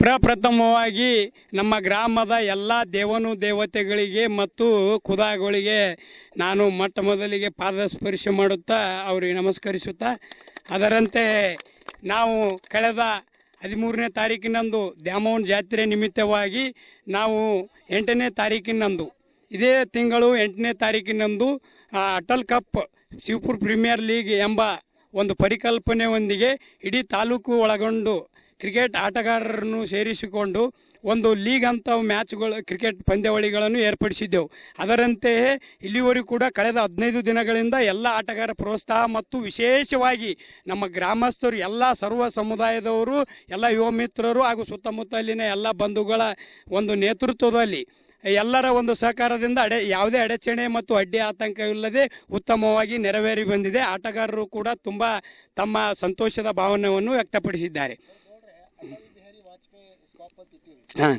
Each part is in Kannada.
ಪ್ರಪ್ರಥಮವಾಗಿ ನಮ್ಮ ಗ್ರಾಮದ ಎಲ್ಲ ದೇವನು ದೇವತೆಗಳಿಗೆ ಮತ್ತು ಖುದಾಗಳಿಗೆ ನಾನು ಮೊಟ್ಟ ಮೊದಲಿಗೆ ಪಾದ ಸ್ಪರ್ಶ ಮಾಡುತ್ತಾ ಅವರಿಗೆ ನಮಸ್ಕರಿಸುತ್ತಾ, ಅದರಂತೆ ನಾವು ಕಳೆದ 13ನೇ ತಾರೀಕಿನಂದು ದ್ಯಾಮವ್ವನ ಜಾತ್ರೆ ನಿಮಿತ್ತವಾಗಿ ನಾವು 8ನೇ ತಾರೀಕಿನಂದು ಇದೇ ತಿಂಗಳು 8ನೇ ತಾರೀಕಿನಂದು Atal cup Shivapura premier league ಎಂಬ ಒಂದು ಪರಿಕಲ್ಪನೆಯೊಂದಿಗೆ ಇಡೀ ತಾಲೂಕು ಒಳಗೊಂಡು ಕ್ರಿಕೆಟ್ ಆಟಗಾರರನ್ನು ಸೇರಿಸಿಕೊಂಡು ಒಂದು ಲೀಗ್ ಅಂತ ಮ್ಯಾಚ್ಗಳು ಕ್ರಿಕೆಟ್ ಪಂದ್ಯಾವಳಿಗಳನ್ನು ಏರ್ಪಡಿಸಿದ್ದೆವು. ಅದರಂತೆಯೇ ಇಲ್ಲಿವರೆಗೂ ಕೂಡ ಕಳೆದ 15 ದಿನಗಳಿಂದ ಎಲ್ಲ ಆಟಗಾರ ಪ್ರೋತ್ಸಾಹ ಮತ್ತು ವಿಶೇಷವಾಗಿ ನಮ್ಮ ಗ್ರಾಮಸ್ಥರು ಎಲ್ಲ ಸರ್ವ ಸಮುದಾಯದವರು ಎಲ್ಲ ಯುವ ಮಿತ್ರರು ಹಾಗೂ ಸುತ್ತಮುತ್ತಲಿನ ಎಲ್ಲ ಬಂಧುಗಳ ಒಂದು ನೇತೃತ್ವದಲ್ಲಿ ಎಲ್ಲರ ಒಂದು ಸಹಕಾರದಿಂದ ಯಾವುದೇ ಅಡಚಣೆ ಮತ್ತು ಅಡ್ಡಿ ಆತಂಕವಿಲ್ಲದೆ ಉತ್ತಮವಾಗಿ ನೆರವೇರಿ ಬಂದಿದೆ. ಆಟಗಾರರು ಕೂಡ ತುಂಬ ತಮ್ಮ ಸಂತೋಷದ ಭಾವನೆಯನ್ನು ವ್ಯಕ್ತಪಡಿಸಿದ್ದಾರೆ. ಹಾಂ,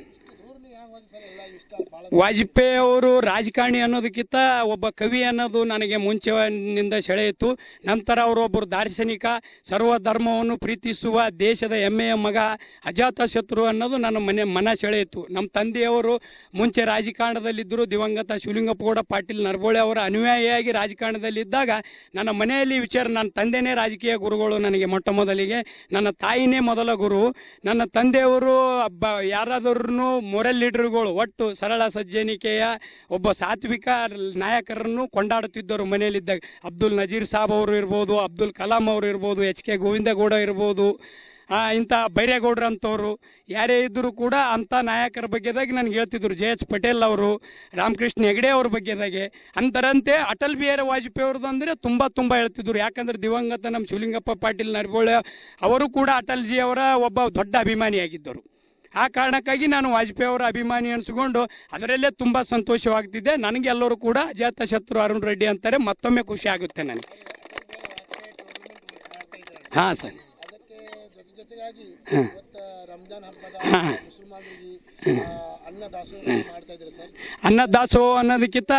ವಾಜಪೇಯಿ ಅವರು ರಾಜಕಾರಣಿ ಅನ್ನೋದಕ್ಕಿಂತ ಒಬ್ಬ ಕವಿ ಅನ್ನೋದು ನನಗೆ ಮುಂಚೆನಿಂದ ಸೆಳೆಯಿತು. ನಂತರ ಅವರೊಬ್ಬರು ದಾರ್ಶನಿಕ, ಸರ್ವಧರ್ಮವನ್ನು ಪ್ರೀತಿಸುವ ದೇಶದ ಹೆಮ್ಮೆಯ ಮಗ, ಅಜಾತ ಶತ್ರು ಅನ್ನೋದು ನನ್ನ ಮನ ಸೆಳೆಯಿತು. ನಮ್ಮ ತಂದೆಯವರು ಮುಂಚೆ ರಾಜಕಾರಣದಲ್ಲಿದ್ದರು. ದಿವಂಗತ ಶಿವಲಿಂಗಪ್ಪಗೌಡ ಪಾಟೀಲ್ ನರಬೋಳೆ ಅವರ ಅನುಯಾಯಿಯಾಗಿ ರಾಜಕಾರಣದಲ್ಲಿದ್ದಾಗ ನನ್ನ ಮನೆಯಲ್ಲಿ ನನ್ನ ತಂದೆಯೇ ರಾಜಕೀಯ ಗುರುಗಳು. ನನಗೆ ಮೊಟ್ಟ ಮೊದಲಿಗೆ ನನ್ನ ತಾಯಿನೇ ಮೊದಲ ಗುರು. ನನ್ನ ತಂದೆಯವರು ಯಾರಾದರೂ ಮೊರಲ್ ಲೀಡರ್ಗಳು, ಒಟ್ಟು ಸರಳ ಸಜ್ಜನಿಕೆಯ ಒಬ್ಬ ಸಾತ್ವಿಕ ನಾಯಕರನ್ನು ಕೊಂಡಾಡುತ್ತಿದ್ದರು ಮನೆಯಲ್ಲಿದ್ದಾಗ. ಅಬ್ದುಲ್ ನಜೀರ್ ಸಾಬ್ ಅವರು ಇರ್ಬೋದು, ಅಬ್ದುಲ್ ಕಲಾಂ ಅವರು ಇರ್ಬೋದು, HK ಗೋವಿಂದಗೌಡ ಇರ್ಬೋದು, ಇಂಥ ಬೈರೇಗೌಡ್ರು ಅಂಥವ್ರು ಯಾರೇ ಇದ್ದರೂ ಕೂಡ ಅಂಥ ನಾಯಕರ ಬಗ್ಗೆದಾಗಿ ನನಗೆ ಹೇಳ್ತಿದ್ರು. JH ಪಟೇಲ್ ಅವರು, ರಾಮಕೃಷ್ಣ ಹೆಗಡೆ ಅವ್ರ ಬಗ್ಗೆದಾಗೆ. ಅಂತರಂತೆ ಅಟಲ್ ಬಿಹಾರಿ ವಾಜಪೇಯಿ ಅವ್ರದ್ದು ಅಂದರೆ ತುಂಬ ಹೇಳ್ತಿದ್ರು. ಯಾಕಂದರೆ ದಿವಂಗತ ನಮ್ಮ ಶಿವಲಿಂಗಪ್ಪ ಪಾಟೀಲ್ ನರಬೋಳೆ ಅವರು ಕೂಡ ಅಟಲ್ಜಿ ಅವರ ಒಬ್ಬ ದೊಡ್ಡ ಅಭಿಮಾನಿಯಾಗಿದ್ದರು. ಆ ಕಾರಣಕ್ಕಾಗಿ ನಾನು ವಾಜಪೇಯಿ ಅವರ ಅಭಿಮಾನಿ ಅನಿಸ್ಕೊಂಡು ಅದರಲ್ಲೇ ತುಂಬ ಸಂತೋಷವಾಗ್ತಿದ್ದೆ. ನನಗೆ ಎಲ್ಲರೂ ಕೂಡ ಅಜಾತ ಶತ್ರು ಅರುಣ್ ರೆಡ್ಡಿ ಅಂತಾರೆ. ಮತ್ತೊಮ್ಮೆ ಖುಷಿ ಆಗುತ್ತೆ ನನಗೆ. ಹಾಂ ಸರ್. ಹಾಂ, ಅನ್ನ ದಾಸೋಹ ಅನ್ನೋದಕ್ಕಿಂತ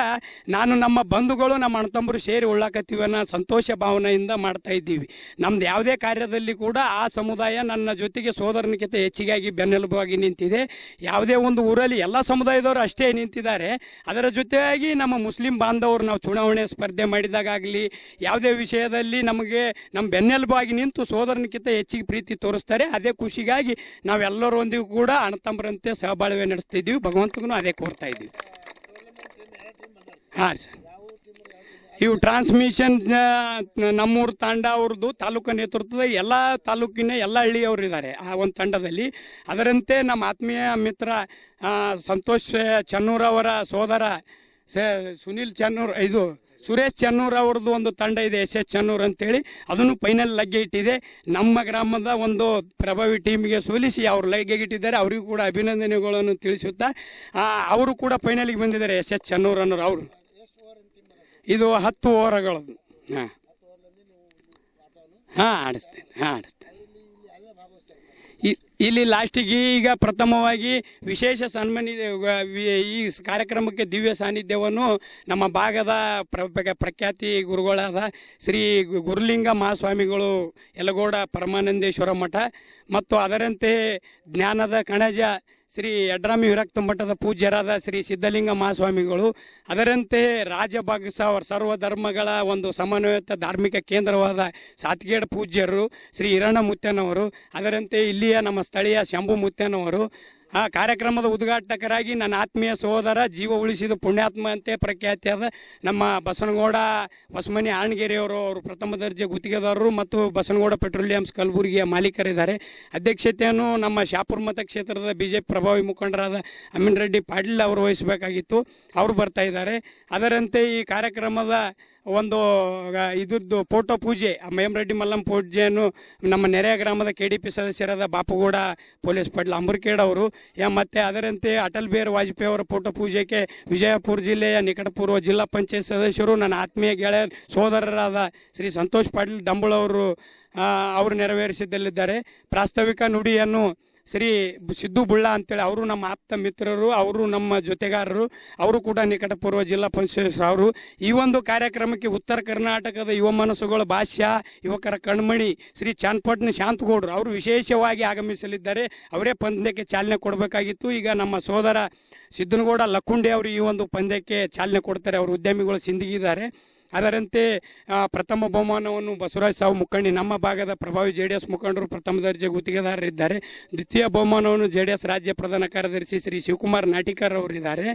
ನಾನು ನಮ್ಮ ಬಂಧುಗಳು ನಮ್ಮ ಅಣ್ಣತಮ್ಮರು ಸೇರಿ ಉಳ್ಳಾಕತ್ತೀವಿ ಅನ್ನೋ ಸಂತೋಷ ಭಾವನೆಯಿಂದ ಮಾಡ್ತಾ ಇದ್ದೀವಿ. ನಮ್ದು ಯಾವುದೇ ಕಾರ್ಯದಲ್ಲಿ ಕೂಡ ಆ ಸಮುದಾಯ ನನ್ನ ಜೊತೆಗೆ ಸೋದರನಿಗಿಂತ ಹೆಚ್ಚಿಗಾಗಿ ಬೆನ್ನೆಲುಬಾಗಿ ನಿಂತಿದೆ. ಯಾವುದೇ ಒಂದು ಊರಲ್ಲಿ ಎಲ್ಲ ಸಮುದಾಯದವರು ಅಷ್ಟೇ ನಿಂತಿದ್ದಾರೆ. ಅದರ ಜೊತೆಯಾಗಿ ನಮ್ಮ ಮುಸ್ಲಿಂ ಬಾಂಧವರು ನಾವು ಚುನಾವಣೆ ಸ್ಪರ್ಧೆ ಮಾಡಿದಾಗಲಿ ಯಾವುದೇ ವಿಷಯದಲ್ಲಿ ನಮಗೆ ನಮ್ಮ ಬೆನ್ನೆಲುಬಾಗಿ ನಿಂತು ಸೋದರನಿಗಿಂತ ಹೆಚ್ಚಿಗೆ ಪ್ರೀತಿ ತೋರಿಸ್ತಾರೆ. ಅದೇ ಖುಷಿಗಾಗಿ ನಾವೆಲ್ಲರೊಂದಿಗೂ ಕೂಡ ಅಣ್ಣತಮ್ಮರಂತೆ ಸಹಬಾಳ್ವೆ ನಡೆಸ್ತಿದ್ದೀವಿ. ಭಗವಂತಗೂ ಅದೇ ಕೋರ್ತಾ ಇದ್ದೀವಿ. ಹಾಂ ಸರ್. ಇವು ಟ್ರಾನ್ಸ್ಮಿಷನ್ ನಮ್ಮೂರು ತಂಡ ಅವ್ರದ್ದು ತಾಲೂಕು ನೇತೃತ್ವದ ಎಲ್ಲ ತಾಲೂಕಿನ ಎಲ್ಲ ಹಳ್ಳಿಯವರು ಇದ್ದಾರೆ ಆ ಒಂದು ತಂಡದಲ್ಲಿ. ಅದರಂತೆ ನಮ್ಮ ಆತ್ಮೀಯ ಮಿತ್ರ ಸಂತೋಷ್ ಚನ್ನೂರ್ ಅವರ ಸೋದರ ಸುನೀಲ್ ಚನ್ನೂರ್, ಸುರೇಶ್ ಚನ್ನೂರ್ ಅವ್ರದ್ದು ಒಂದು ತಂಡ ಇದೆ, SS ಚನ್ನೂರ್ ಅಂತೇಳಿ. ಅದನ್ನು ಫೈನಲ್ ಲಗ್ಗೆ ಇಟ್ಟಿದೆ. ನಮ್ಮ ಗ್ರಾಮದ ಒಂದು ಪ್ರಭಾವಿ ಟೀಮಿಗೆ ಸೋಲಿಸಿ ಅವರು ಲಗ್ಗೆ ಇಟ್ಟಿದ್ದಾರೆ. ಅವರಿಗೂ ಕೂಡ ಅಭಿನಂದನೆಗಳನ್ನು ತಿಳಿಸುತ್ತಾ ಅವರು ಕೂಡ ಫೈನಲ್ಗೆ ಬಂದಿದ್ದಾರೆ. SS ಚನ್ನೂರ್ ಅನ್ನೋರು ಅವರು. ಇದು 10 ಓವರ್ಗಳದ್ದು. ಆಡಿಸ್ತೇನೆ. ಇಲ್ಲಿ ಲಾಸ್ಟಿಗೆ ಈಗ ಪ್ರಥಮವಾಗಿ ವಿಶೇಷ ಈ ಕಾರ್ಯಕ್ರಮಕ್ಕೆ ದಿವ್ಯ ಸಾನ್ನಿಧ್ಯವನ್ನು ನಮ್ಮ ಭಾಗದ ಪ್ರಖ್ಯಾತಿ ಗುರುಗಳಾದ ಶ್ರೀ ಗುರುಲಿಂಗ ಮಹಾಸ್ವಾಮಿಗಳು ಯಲಗೋಡ ಪರಮಾನಂದೇಶ್ವರ ಮಠ ಮತ್ತು ಅದರಂತೆ ಜ್ಞಾನದ ಕಣಜ ಶ್ರೀ ಯಡ್ರಾಮಿ ವಿರಕ್ತ ಮಠದ ಪೂಜ್ಯರಾದ ಶ್ರೀ ಸಿದ್ಧಲಿಂಗ ಮಹಾಸ್ವಾಮಿಗಳು, ಅದರಂತೆ ರಾಜಭಾಗಸಾವರ್ ಸರ್ವಧರ್ಮಗಳ ಒಂದು ಸಮನ್ವಯತ ಧಾರ್ಮಿಕ ಕೇಂದ್ರವಾದ ಸಾತ್ಗೇಡ್ ಪೂಜ್ಯರು ಶ್ರೀ ಹಿರಣ್ಣ ಮುತ್ತನವರು, ಅದರಂತೆ ಇಲ್ಲಿಯ ನಮ್ಮ ಸ್ಥಳೀಯ ಶಂಭು ಮುತ್ತನವರು. ಆ ಕಾರ್ಯಕ್ರಮದ ಉದ್ಘಾಟಕರಾಗಿ ನನ್ನ ಆತ್ಮೀಯ ಸಹೋದರ ಜೀವ ಉಳಿಸಿದ ಪುಣ್ಯಾತ್ಮ ಅಂತೆ ಪ್ರಖ್ಯಾತಿಯಾದ ನಮ್ಮ ಬಸವನಗೌಡ ಹೊಸಮನಿ ಆಣಗೆರೆಯವರು, ಅವರು ಪ್ರಥಮ ದರ್ಜೆ ಗುತ್ತಿಗೆದಾರರು ಮತ್ತು ಬಸವನಗೌಡ ಪೆಟ್ರೋಲಿಯಮ್ಸ್ ಕಲಬುರಗಿಯ ಮಾಲೀಕರಿದ್ದಾರೆ. ಅಧ್ಯಕ್ಷತೆಯನ್ನು ನಮ್ಮ ಶಾಪುರ ಮತಕ್ಷೇತ್ರದ BJP ಪ್ರಭಾವಿ ಮುಖಂಡರಾದ ಅಮೀನ್ ರೆಡ್ಡಿ ಪಾಟೀಲ್ ಅವರು ವಹಿಸಬೇಕಾಗಿತ್ತು. ಅವರು ಬರ್ತಾ ಇದ್ದಾರೆ. ಅದರಂತೆ ಈ ಕಾರ್ಯಕ್ರಮದ ಒಂದು ಇದ್ರದ್ದು ಫೋಟೋ ಪೂಜೆ, ರೆಡ್ಡಿ ಮಲ್ಲಂ ಪೂಜೆಯನ್ನು ನಮ್ಮ ನೆರೆಯ ಗ್ರಾಮದ KDP ಸದಸ್ಯರಾದ ಬಾಪುಗೌಡ ಪೊಲೀಸ್ ಪಾಟೀಲ್ ಅಂಬರ್ಕೇಡ್ ಅವರು, ಮತ್ತು ಅದರಂತೆ ಅಟಲ್ ಬಿಹಾರಿ ವಾಜಪೇಯಿ ಅವರ ಫೋಟೋ ಪೂಜೆಗೆ ವಿಜಯಪುರ ಜಿಲ್ಲೆಯ ನಿಕಟಪೂರ್ವ ಜಿಲ್ಲಾ ಪಂಚಾಯತ್ ಸದಸ್ಯರು ನನ್ನ ಆತ್ಮೀಯ ಗೆಳೆಯ ಸೋದರರಾದ ಶ್ರೀ ಸಂತೋಷ್ ಪಾಟೀಲ್ ಡಂಬಳವರು ಅವರು ನೆರವೇರಿಸಿದ್ದಲ್ಲಿದ್ದಾರೆ. ಪ್ರಾಸ್ತಾವಿಕ ನುಡಿಯನ್ನು ಶ್ರೀ ಸಿದ್ದು ಬುಳ್ಳ ಅಂತೇಳಿ ಅವರು ನಮ್ಮ ಆಪ್ತ ಮಿತ್ರರು, ಅವರು ನಮ್ಮ ಜೊತೆಗಾರರು, ಅವರು ಕೂಡ ನಿಕಟಪೂರ್ವ ಜಿಲ್ಲಾ ಪಂಚಾಯತ್ ಅವರು. ಈ ಒಂದು ಕಾರ್ಯಕ್ರಮಕ್ಕೆ ಉತ್ತರ ಕರ್ನಾಟಕದ ಯುವ ಮನಸ್ಸುಗಳ ಭಾಷ್ಯ ಯುವಕರ ಕಣ್ಮಣಿ ಶ್ರೀ ಚಾನ್ಪಟ್ನ ಶಾಂತಗೌಡರು ಅವರು ವಿಶೇಷವಾಗಿ ಆಗಮಿಸಲಿದ್ದಾರೆ. ಅವರೇ ಪಂದ್ಯಕ್ಕೆ ಚಾಲನೆ ಕೊಡಬೇಕಾಗಿತ್ತು. ಈಗ ನಮ್ಮ ಸೋದರ ಸಿದ್ದನಗೌಡ ಲಕ್ಕುಂಡಿ ಅವರು ಈ ಒಂದು ಪಂದ್ಯಕ್ಕೆ ಚಾಲನೆ ಕೊಡ್ತಾರೆ. ಅವರು ಉದ್ಯಮಿಗಳು ಸಿಂದಗಿದ್ದಾರೆ. ಅದರಂತೆ ಪ್ರಥಮ ಬಹುಮಾನವನ್ನು ಬಸವರಾಜ್ ಸಾವು ಮುಖಂಡಿ, ನಮ್ಮ ಭಾಗದ ಪ್ರಭಾವಿ JDS ಮುಖಂಡರು ಪ್ರಥಮ ದರ್ಜೆ ಗುತ್ತಿಗೆದಾರರಿದ್ದಾರೆ. ದ್ವಿತೀಯ ಬಹುಮಾನವನ್ನು JDS ರಾಜ್ಯ ಪ್ರಧಾನ ಕಾರ್ಯದರ್ಶಿ ಶ್ರೀ ಶಿವಕುಮಾರ್ ನಾಟಿಕರ್ ಅವರಿದ್ದಾರೆ.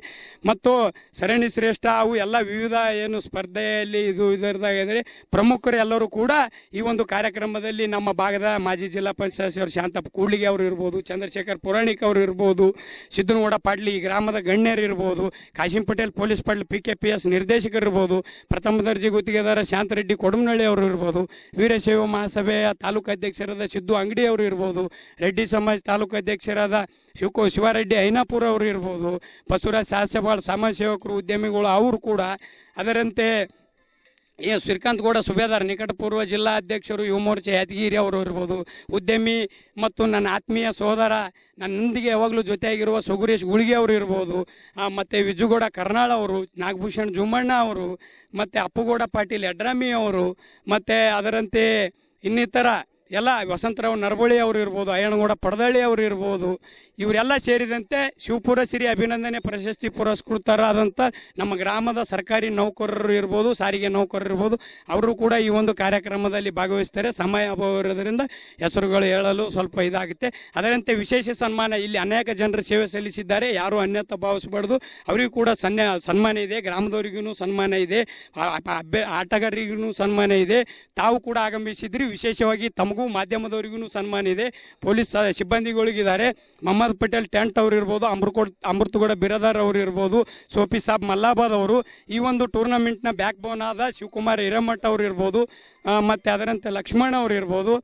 ಮತ್ತು ಸರಣಿ ಶ್ರೇಷ್ಠ ಅವು ಎಲ್ಲ ವಿವಿಧ ಏನು ಸ್ಪರ್ಧೆಯಲ್ಲಿ ಇದರದಾಗಿದ್ದಾರೆ ಪ್ರಮುಖರು ಎಲ್ಲರೂ ಕೂಡ ಈ ಒಂದು ಕಾರ್ಯಕ್ರಮದಲ್ಲಿ ನಮ್ಮ ಭಾಗದ ಮಾಜಿ ಜಿಲ್ಲಾ ಪಂಚಾಯತ್ ಶಾಂತಪ್ಪ ಕೂಡ್ಲಿಗೆ ಅವರು ಇರ್ಬೋದು, ಚಂದ್ರಶೇಖರ್ ಪುರಾಣಿಕ್ ಅವರು ಇರ್ಬೋದು, ಸಿದ್ದನಗೌಡ ಪಾಡ್ಲಿ ಗ್ರಾಮದ ಗಣ್ಯರು ಇರ್ಬೋದು, ಕಾಶಿಂ ಪಟೇಲ್ ಪೊಲೀಸ್ ಪಾಡ್ಲಿ PKPS ನಿರ್ದೇಶಕರು ಇರ್ಬೋದು, ಪ್ರಥಮ ದರ್ಜೆ ಗುತ್ತಿಗೆದಾರ ಶಾಂತರೆಡ್ಡಿ ಕೊಡಮನಹಳ್ಳಿ ಅವರು ಇರ್ಬೋದು, ವೀರಶೈವ ಮಹಾಸಭೆಯ ತಾಲೂಕು ಅಧ್ಯಕ್ಷರಾದ ಸಿದ್ದು ಅಂಗಡಿ ಅವರು ಇರ್ಬೋದು, ರೆಡ್ಡಿ ಸಮಾಜ ತಾಲೂಕು ಅಧ್ಯಕ್ಷರಾದ ಶಿವಾರೆಡ್ಡಿ ಐನಾಪುರ ಅವರು ಇರ್ಬೋದು, ಬಸವರಾಜ್ ಸಾಸಬಾಳ್ ಸಮಾಜ ಸೇವಕರು ಉದ್ಯಮಿಗಳು ಅವರು ಕೂಡ. ಅದರಂತೆ ಶ್ರೀಕಾಂತ್ ಗೌಡ ಸುಬೇದಾರ್ ನಿಕಟಪೂರ್ವ ಜಿಲ್ಲಾ ಅಧ್ಯಕ್ಷರು ಯುವ ಮೋರ್ಚಾ ಯಾದಗಿರಿ ಅವರು ಇರ್ಬೋದು, ಉದ್ಯಮಿ ಮತ್ತು ನನ್ನ ಆತ್ಮೀಯ ಸೋದರ ನನ್ನೊಂದಿಗೆ ಯಾವಾಗಲೂ ಜೊತೆಯಾಗಿರುವ ಸುಗುರೇಶ್ ಗುಳಿಗೆ ಅವರು ಇರ್ಬೋದು, ಮತ್ತು ವಿಜುಗೌಡ ಕರ್ನಾಳ್ ಅವರು, ನಾಗಭೂಷಣ್ ಜುಮ್ಮಣ್ಣ ಅವರು, ಮತ್ತು ಅಪ್ಪುಗೌಡ ಪಾಟೀಲ್ ಯಡ್ರಾಮಿ ಅವರು, ಮತ್ತು ಅದರಂತೆ ಇನ್ನಿತರ ಎಲ್ಲ ವಸಂತರಾವ್ ನರಬಳಿ ಅವರು ಇರ್ಬೋದು, ಅಯ್ಯನಗೌಡ ಪಡದಳ್ಳಿ ಅವರು ಇರ್ಬೋದು, ಇವರೆಲ್ಲ ಸೇರಿದಂತೆ ಶಿವಪುರ ಸಿರಿ ಅಭಿನಂದನೆ ಪ್ರಶಸ್ತಿ ಪುರಸ್ಕೃತರಾದಂಥ ನಮ್ಮ ಗ್ರಾಮದ ಸರ್ಕಾರಿ ನೌಕರರು ಇರ್ಬೋದು, ಸಾರಿಗೆ ನೌಕರರು ಇರ್ಬೋದು, ಅವರು ಕೂಡ ಈ ಒಂದು ಕಾರ್ಯಕ್ರಮದಲ್ಲಿ ಭಾಗವಹಿಸ್ತಾರೆ. ಸಮಯ ಅಭಾವ ಇರೋದ್ರಿಂದ ಹೆಸರುಗಳು ಹೇಳಲು ಸ್ವಲ್ಪ ಇದಾಗುತ್ತೆ. ಅದರಂತೆ ವಿಶೇಷ ಸನ್ಮಾನ, ಇಲ್ಲಿ ಅನೇಕ ಜನರು ಸೇವೆ ಸಲ್ಲಿಸಿದ್ದಾರೆ, ಯಾರು ಅನ್ಯತಾ ಭಾವಿಸಬಾರ್ದು. ಅವರಿಗೂ ಕೂಡ ಸನ್ಮಾನ ಇದೆ, ಗ್ರಾಮದವರಿಗೂ ಸನ್ಮಾನ ಇದೆ, ಆಟಗಾರರಿಗೂ ಸನ್ಮಾನ ಇದೆ. ತಾವು ಕೂಡ ಆಗಮಿಸಿದ್ರಿ. ವಿಶೇಷವಾಗಿ ತಮಗೂ ಮಾಧ್ಯಮದವರಿಗೂ ಸನ್ಮಾನ ಇದೆ. ಪೊಲೀಸ್ ಸಿಬ್ಬಂದಿಗಳಿಗಿದ್ದಾರೆ. ಮೊಹಮ್ಮದ್ ಪಟೇಲ್ ಟೆಂಟ್ ಅವರು ಇರ್ಬೋದು, ಅಮೃತಗೌಡ ಬಿರದಾರ್ ಅವರು ಇರ್ಬೋದು, ಸೋಫಿ ಸಾಬ್ ಮಲ್ಲಾಬಾದ್ ಅವರು, ಈ ಒಂದು ಟೂರ್ನಮೆಂಟ್ನ ಬ್ಯಾಕ್ ಬೋನ್ ಆದ ಶಿವಕುಮಾರ್ ಹಿರೇಮಠ ಅವರು ಇರ್ಬೋದು, ಮತ್ತು ಅದರಂತೆ ಲಕ್ಷ್ಮಣ ಅವರು ಇರ್ಬೋದು.